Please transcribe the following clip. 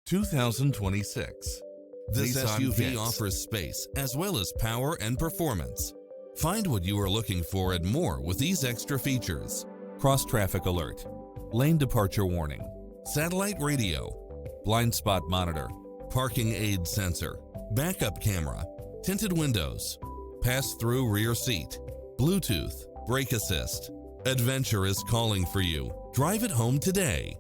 2026 This Nissan SUV Kicks. offers space as well as power and performance. Find what you are looking for and more with these extra features: cross-traffic alert, lane departure warning, satellite radio, blind spot monitor, parking aid sensor, backup camera, tinted windows, pass-through rear seat, Bluetooth, brake assist. Adventure is calling for you. Drive it home today.